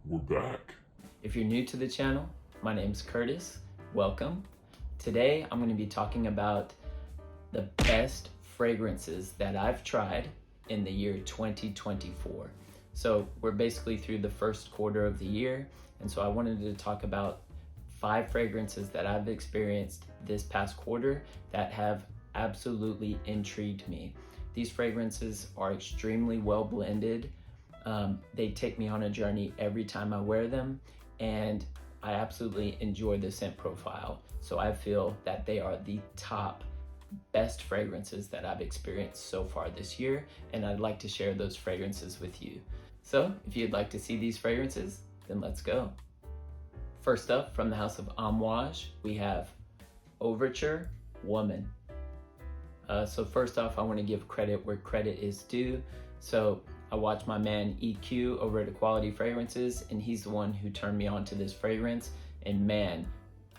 We're back. If you're new to the channel, my name's Curtis. Welcome. Today I'm going to be talking about the best fragrances that I've tried in the year 2024. So we're basically through the first quarter of the year, and so I wanted to talk about 5 fragrances that I've experienced this past quarter that have absolutely intrigued me. These fragrances are extremely well blended. They take me on a journey every time I wear them, and I absolutely enjoy the scent profile. So I feel that they are the top best fragrances that I've experienced so far this year, and I'd like to share those fragrances with you. So if you'd like to see these fragrances, then let's go. First up, from the house of Amouage, we have Overture Woman. So first off, I want to give credit where credit is due. So I watched my man EQ over at Quality Fragrances, and he's the one who turned me on to this fragrance. And man,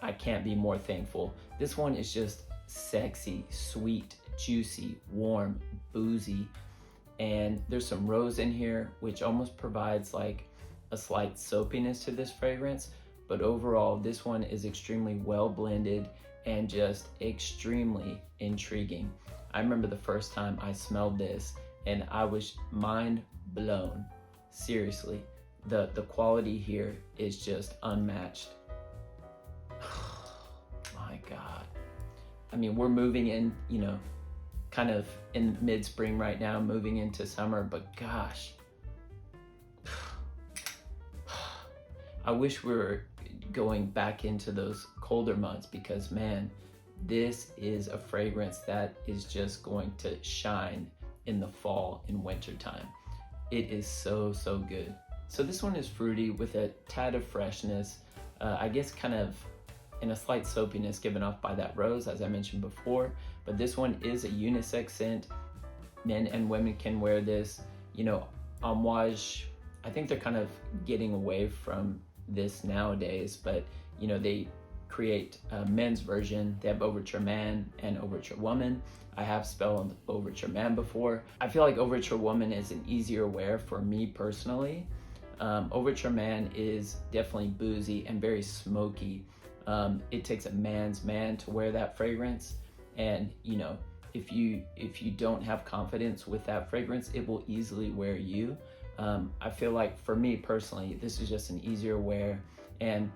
I can't be more thankful. This one is just sexy, sweet, juicy, warm, boozy. And there's some rose in here, which almost provides like a slight soapiness to this fragrance. But overall, this one is extremely well blended and just extremely intriguing. I remember the first time I smelled this and I was mind blown. Seriously, the quality here is just unmatched. My God. I mean, we're moving in, kind of in mid-spring right now, moving into summer, but gosh, I wish we were going back into those colder months, because man, this is a fragrance that is just going to shine in the fall and winter time. It is so good. So this one is fruity with a tad of freshness, I guess kind of in a slight soapiness given off by that rose, as I mentioned before. But this one is a unisex scent. Men and women can wear this. Amouage, I think they're kind of getting away from this nowadays, but they create a men's version. They have Overture Man and Overture Woman. I have spelled Overture Man before. I feel like Overture Woman is an easier wear for me personally. Overture Man is definitely boozy and very smoky. It takes a man's man to wear that fragrance, and if you don't have confidence with that fragrance, it will easily wear you. I feel like for me personally, this is just an easier wear, and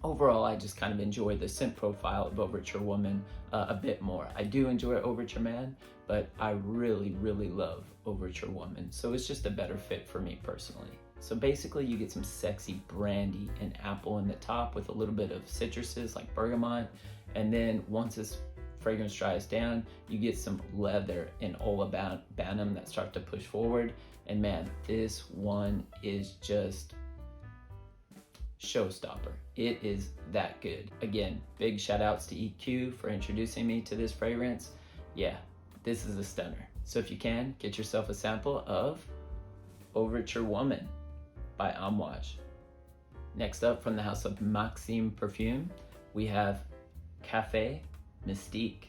overall, I just kind of enjoy the scent profile of Overture Woman a bit more. I do enjoy Overture Man, but I really love Overture Woman. So it's just a better fit for me personally. So basically, you get some sexy brandy and apple in the top with a little bit of citruses like bergamot. And then once this fragrance dries down, you get some leather and olibanum that start to push forward. And man, this one is just showstopper. It is that good. Again, big shout outs to EQ for introducing me to this fragrance. Yeah, this is a stunner. So if you can, get yourself a sample of Overture Woman by Amouage. Next up, from the house of Maxime Perfume, we have Cafe Mystique.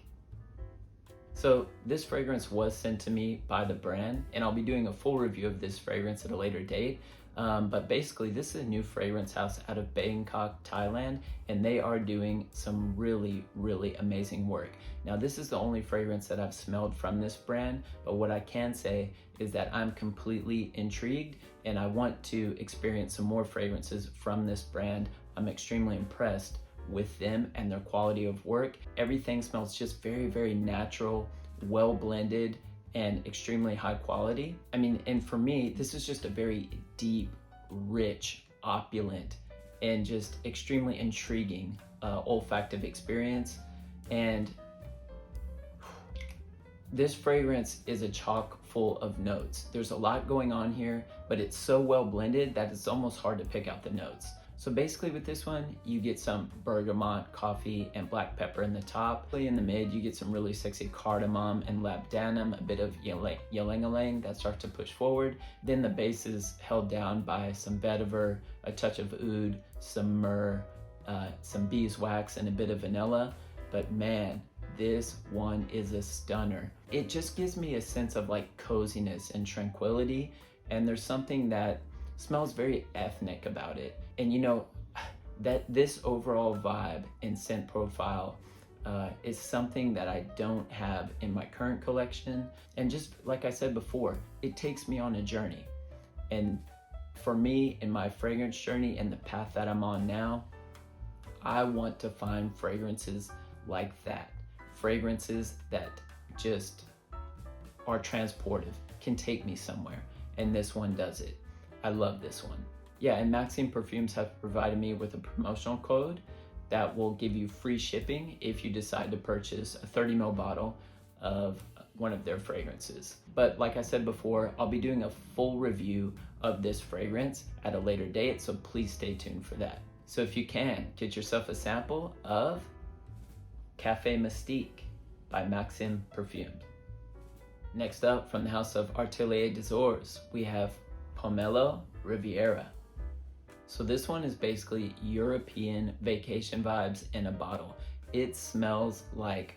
So this fragrance was sent to me by the brand, and I'll be doing a full review of this fragrance at a later date. But basically, this is a new fragrance house out of Bangkok, Thailand, and they are doing some really amazing work. Now, this is the only fragrance that I've smelled from this brand, but what I can say is that I'm completely intrigued, and I want to experience some more fragrances from this brand. I'm extremely impressed with them and their quality of work. Everything smells just very natural, well blended, and extremely high quality. I mean, and for me, this is just a very deep, rich, opulent, and just extremely intriguing olfactive experience. And this fragrance is a chock full of notes. There's a lot going on here, but it's so well blended that it's almost hard to pick out the notes. So basically with this one, you get some bergamot, coffee, and black pepper in the top. In the mid, you get some really sexy cardamom and labdanum, a bit of ylang-ylang that start to push forward. Then the base is held down by some vetiver, a touch of oud, some myrrh, some beeswax, and a bit of vanilla. But man, this one is a stunner. It just gives me a sense of like coziness and tranquility. And there's something that smells very ethnic about it. And you know, that this overall vibe and scent profile is something that I don't have in my current collection. And just like I said before, it takes me on a journey. And for me, in my fragrance journey and the path that I'm on now, I want to find fragrances like that. Fragrances that just are transportive, can take me somewhere. And this one does it. I love this one. Yeah, and Maxim Perfumes have provided me with a promotional code that will give you free shipping if you decide to purchase a 30 ml bottle of one of their fragrances. But like I said before, I'll be doing a full review of this fragrance at a later date, so please stay tuned for that. So if you can, get yourself a sample of Cafe Mystique by Maxim Perfumes. Next up, from the house of Atelier des Ors, we have Pomelo Riviera. So this one is basically European vacation vibes in a bottle. It smells like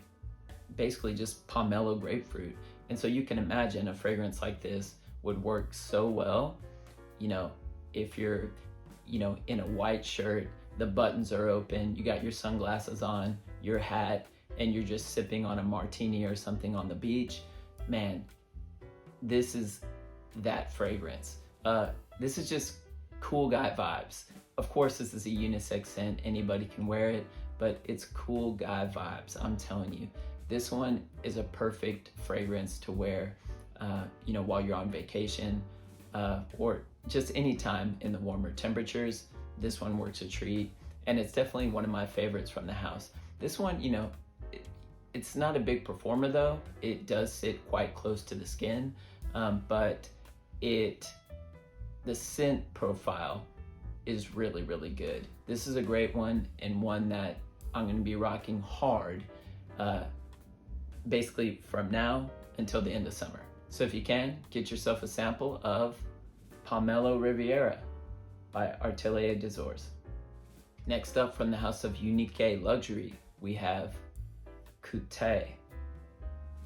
basically just pomelo grapefruit. And so you can imagine a fragrance like this would work so well, you know, if you're, you know, in a white shirt, the buttons are open, you got your sunglasses on, your hat, and you're just sipping on a martini or something on the beach. Man, this is that fragrance. This is just cool guy vibes. Of course, this is a unisex scent, anybody can wear it, but it's cool guy vibes, I'm telling you. This one is a perfect fragrance to wear, you know, while you're on vacation, or just any time in the warmer temperatures. This one works a treat, and it's definitely one of my favorites from the house. This one, you know, it's not a big performer though. It does sit quite close to the skin, but the scent profile is really, really good. This is a great one, and one that I'm gonna be rocking hard, basically from now until the end of summer. So if you can, get yourself a sample of Pomelo Riviera by Atelier des Ors. Next up, from the house of Unique Luxury, we have Cout.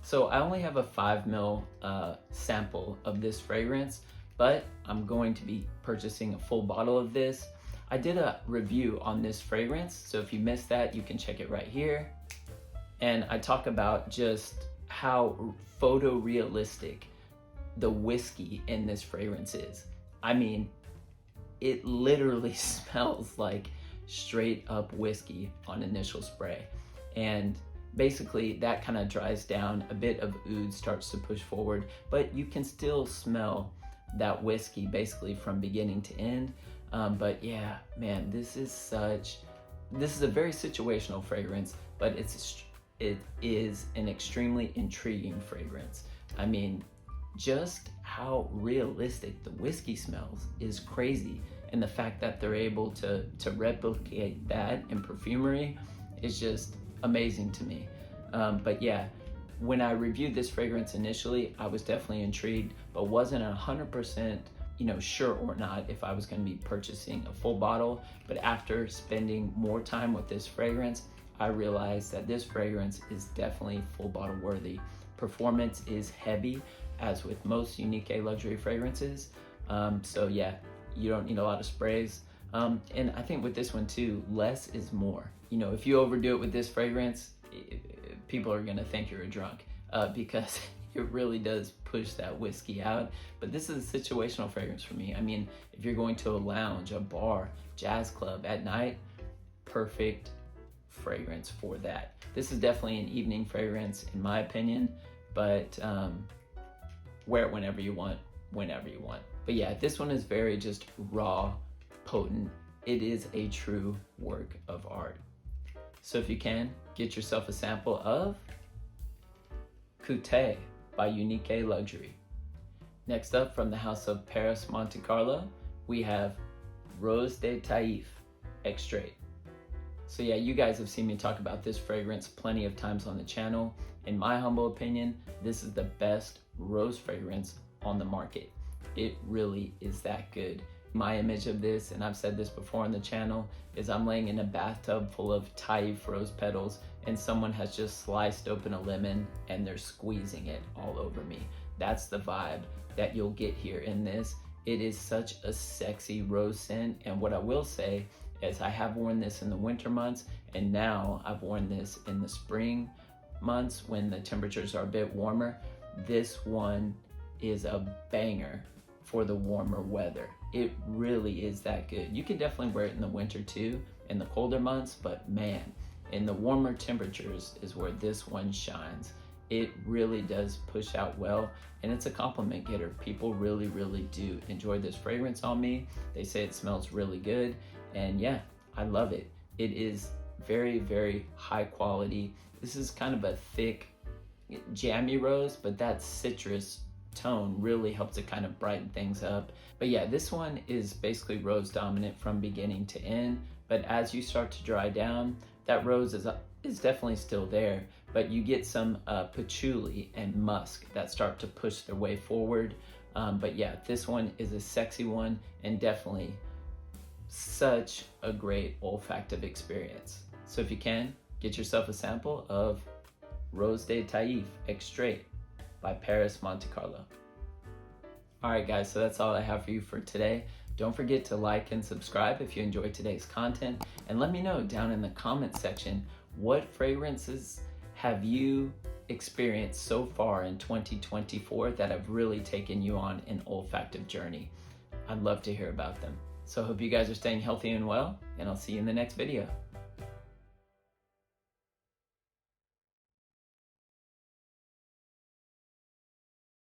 So I only have a 5 ml sample of this fragrance, but I'm going to be purchasing a full bottle of this. I did a review on this fragrance, so if you missed that, you can check it right here. And I talk about just how photorealistic the whiskey in this fragrance is. I mean, it literally smells like straight up whiskey on initial spray. And basically that kind of dries down, a bit of oud starts to push forward, but you can still smell that whiskey basically from beginning to end. But yeah, man, this is a very situational fragrance, but it is an extremely intriguing fragrance. I mean, just how realistic the whiskey smells is crazy. And the fact that they're able to replicate that in perfumery is just amazing to me. But yeah, when I reviewed this fragrance initially, I was definitely intrigued, but wasn't 100% sure or not if I was going to be purchasing a full bottle. But after spending more time with this fragrance, I realized that this fragrance is definitely full bottle worthy. Performance is heavy, as with most Unique luxury fragrances. So yeah, you don't need a lot of sprays. And I think with this one too, less is more. You know, if you overdo it with this fragrance, people are gonna think you're a drunk, because it really does push that whiskey out. But this is a situational fragrance for me. I mean, if you're going to a lounge, a bar, jazz club at night, perfect fragrance for that. This is definitely an evening fragrance in my opinion, but wear it whenever you want. But yeah, this one is very just raw, potent. It is a true work of art. So if you can, get yourself a sample of Cout by Unique Luxury. Next up, from the house of Paris Monte Carlo, we have Rose de Taif Extrait. So yeah, you guys have seen me talk about this fragrance plenty of times on the channel. In my humble opinion, this is the best rose fragrance on the market. It really is that good. My image of this, and I've said this before on the channel, is I'm laying in a bathtub full of Taif rose petals and someone has just sliced open a lemon and they're squeezing it all over me. That's the vibe that you'll get here in this. It is such a sexy rose scent, and what I will say is I have worn this in the winter months, and now I've worn this in the spring months when the temperatures are a bit warmer. This one is a banger for the warmer weather. It really is that good. You can definitely wear it in the winter too, in the colder months, but man, in the warmer temperatures is where this one shines. It really does push out well, and it's a compliment getter. People really, really do enjoy this fragrance on me. They say it smells really good, and yeah, I love it. It is very, very high quality. This is kind of a thick, jammy rose, but that citrus tone really helps to kind of brighten things up. But yeah, this one is basically rose dominant from beginning to end, but as you start to dry down, that rose is definitely still there, but you get some patchouli and musk that start to push their way forward. But yeah, this one is a sexy one, and definitely such a great olfactive experience. So if you can, get yourself a sample of Rose de Taif Extrait by Paris Monte Carlo. All right guys, so that's all I have for you for today. Don't forget to like and subscribe if you enjoyed today's content, and let me know down in the comment section, what fragrances have you experienced so far in 2024 that have really taken you on an olfactive journey? I'd love to hear about them. So I hope you guys are staying healthy and well, and I'll see you in the next video.